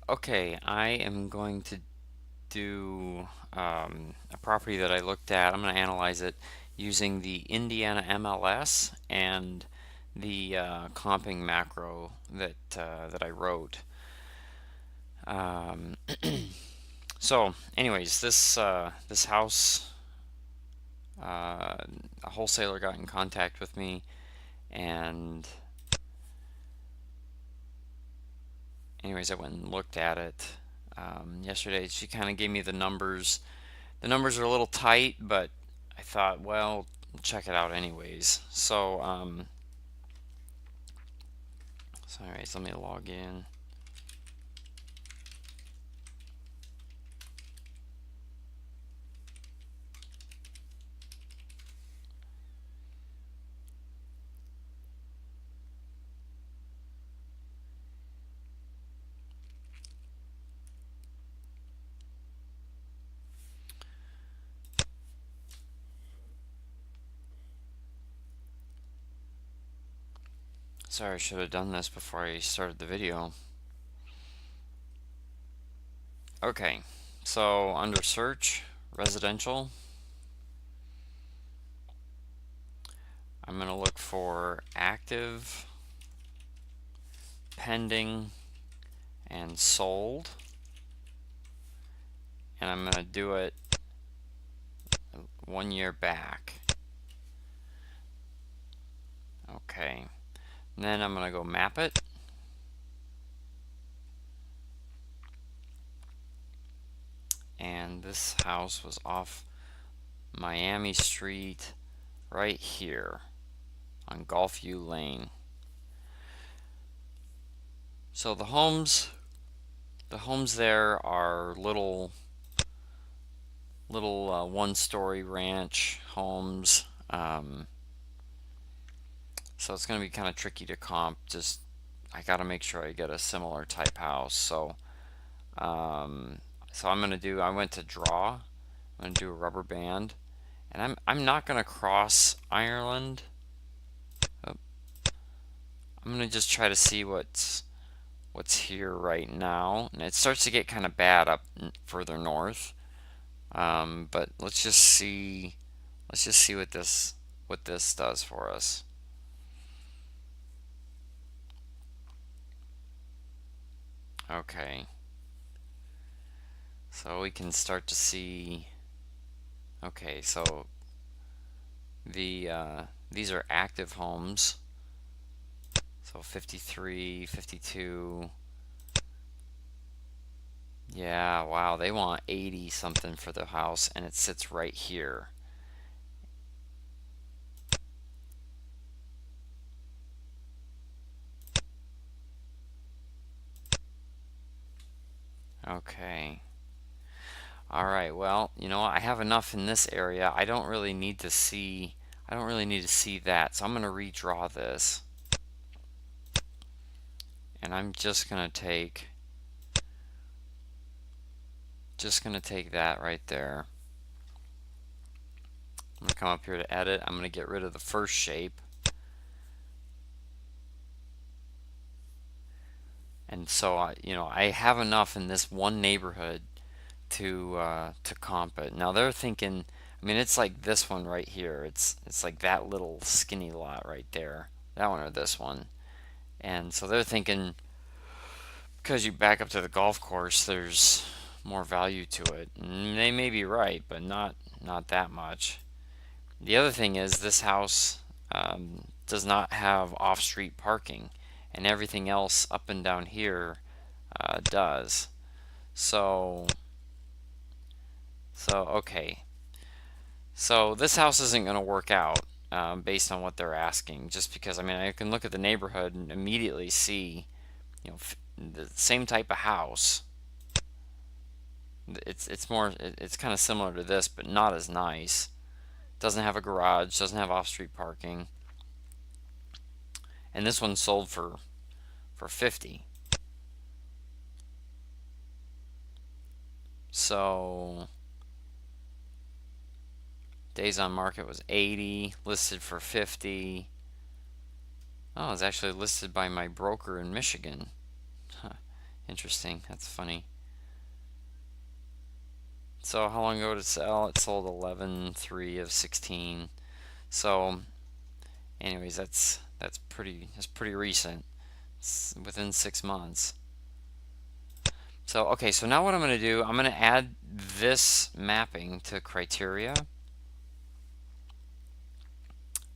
Okay, I am going to do a property that I looked at. I'm going to analyze it using the Indiana MLS and the comping macro that I wrote. Um, so, anyways, this house, a wholesaler got in contact with me, and anyways, I went and looked at it yesterday. She kind of gave me the numbers. The numbers are a little tight, but I thought, well, check it out anyways. So anyways, let me log in. Sorry, I should have done this before I started the video. Okay, so under search, residential, I'm going to look for active, pending, and sold. And I'm going to do it 1 year back. Okay, and then I'm going to go map it. And this house was off Miami Street right here on Gulfview Lane. So the homes there are little one-story ranch homes. So it's going to be kind of tricky to comp. Just I got to make sure I get a similar type house. So I'm going to do. I went to draw. I'm going to do a rubber band, and I'm not going to cross Ireland. Oh, I'm going to just try to see what's here right now, and it starts to get kind of bad up further north. But let's just see what this does for us. Okay, so we can start to see. Okay, so these are active homes. So 53, 52. Yeah, wow, they want 80 something for the house, and it sits right here. Okay. All right. Well, I have enough in this area. I don't really need to see that. So I'm going to redraw this. And I'm just going to take that right there. I'm going to come up here to edit. I'm going to get rid of the first shape. And so I have enough in this one neighborhood to comp it. Now they're thinking, I mean, it's like this one right here. It's like that little skinny lot right there. That one or this one. And so they're thinking because you back up to the golf course, there's more value to it. And they may be right, but not that much. The other thing is this house does not have off-street parking, and everything else up and down here does. So okay. So this house isn't going to work out based on what they're asking. Just because, I mean, I can look at the neighborhood and immediately see, the same type of house. It's kind of similar to this, but not as nice. Doesn't have a garage, doesn't have off-street parking, and this one sold for 50. So days on market was 80, listed for 50. Oh, it's actually listed by my broker in Michigan. Huh. Interesting. That's funny. So how long ago did it sell? It sold 11/3 of 16. So anyways, that's pretty recent. It's within 6 months. So okay, so now what I'm going to do, I'm going to add this mapping to criteria,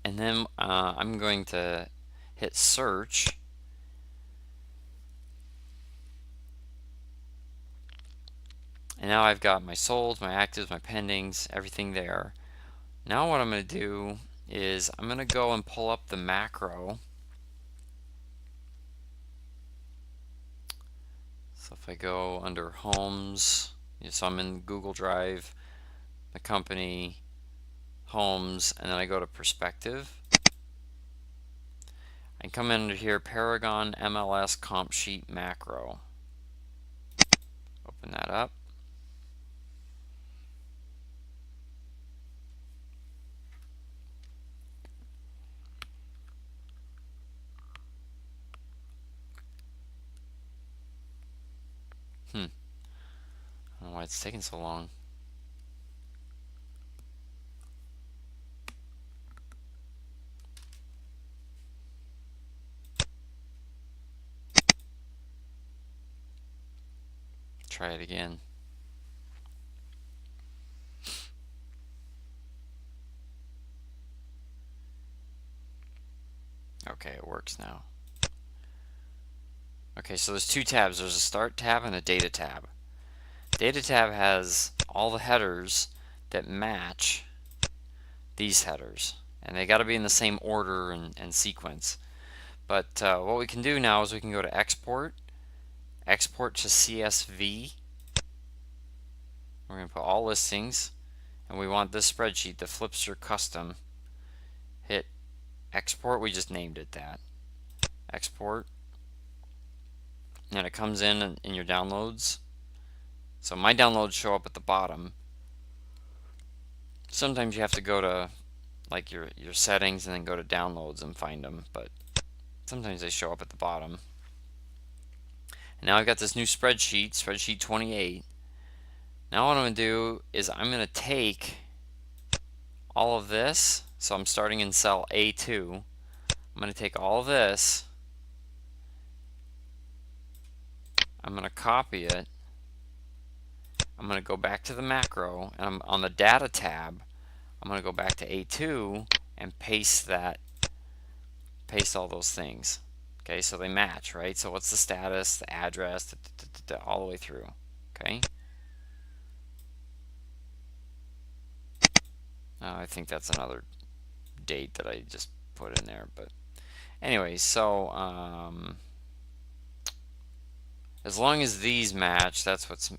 and then I'm going to hit search. And now I've got my solds, my actives, my pendings, everything there. Now what I'm going to do is I'm going to go and pull up the macro. So if I go under homes, so I'm in Google Drive, the company, homes, and then I go to perspective. I come in under here, Paragon MLS comp sheet macro. Open that up. I don't know why it's taking so long. Try it again. Okay, it works now. Okay, so there's two tabs. There's a start tab and a data tab. Data tab has all the headers that match these headers, and they got to be in the same order and sequence. But what we can do now is we can go to export to CSV. We're going to put all listings, and we want this spreadsheet, the Flipster custom. Hit export. We just named it that. Export, and it comes in your downloads. So my downloads show up at the bottom. Sometimes you have to go to like your settings and then go to downloads and find them, but sometimes they show up at the bottom. And now I've got this new spreadsheet 28. Now what I'm going to do is I'm going to take all of this, so I'm starting in cell A2. I'm going to take all of this, I'm going to copy it, I'm going to go back to the macro, and I'm on the data tab, I'm going to go back to A2 and paste all those things. Okay, so they match, right? So what's the status, the address, all the way through. Okay. I think that's another date that I just put in there, but anyways, so as long as these match, that's what's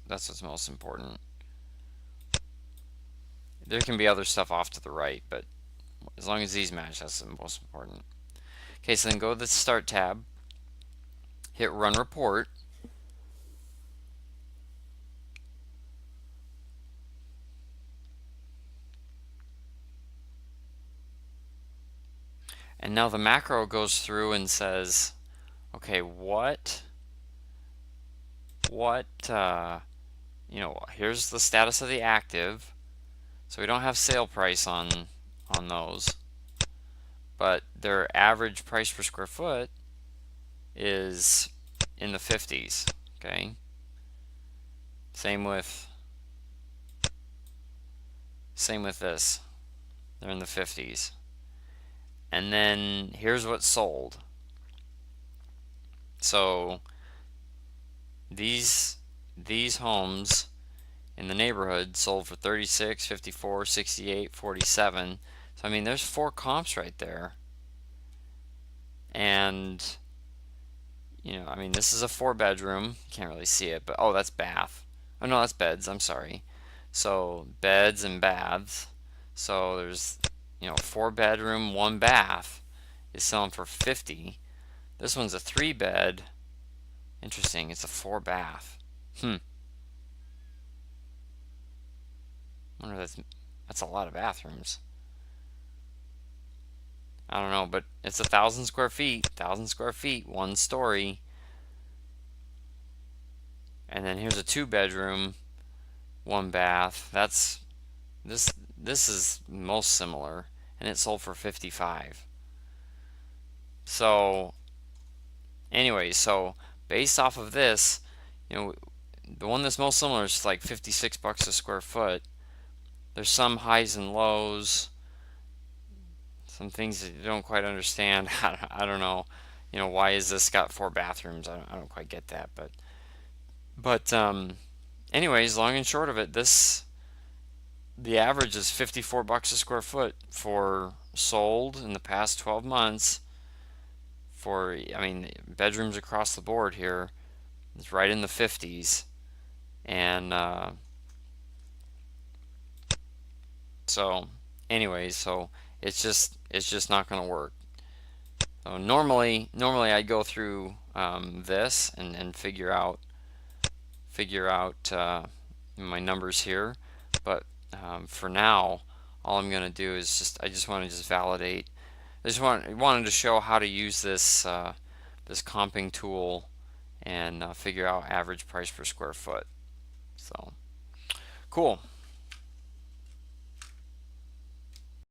most important. There can be other stuff off to the right, but as long as these match, that's the most important. Okay, so then go to the Start tab, hit Run Report. And now the macro goes through and says, okay, here's the status of the active. So we don't have sale price on those, but their average price per square foot is in the 50s. Okay. Same with this. They're in the 50s. And then here's what's sold. So these homes in the neighborhood sold for 36, 54, 68, 47. So I mean, there's 4 comps right there. And I mean, this is a 4-bedroom. You can't really see it, but oh, that's bath. Oh no, that's beds. I'm sorry. So beds and baths. So there's 4-bedroom, 1 bath is selling for 50. This one's a 3-bed. Interesting. It's a 4-bath. I wonder that's a lot of bathrooms. I don't know, but it's 1,000 square feet. 1,000 square feet, 1 story. And then here's a 2-bedroom, 1 bath. That's this this is most similar, and it sold for 55. So anyway, so based off of this, the one that's most similar is like 56 bucks a square foot. There's some highs and lows, some things that you don't quite understand. I don't know, why is this got 4 bathrooms? I don't quite get that, but anyways, long and short of it, the average is 54 bucks a square foot for sold in the past 12 months. For, I mean, bedrooms across the board here, it's right in the 50s. And so anyways, so it's just not going to work. So normally I'd go through this and figure out my numbers here, but for now, all I'm going to do is I just want to validate. Wanted to show how to use this comping tool and figure out average price per square foot. So cool.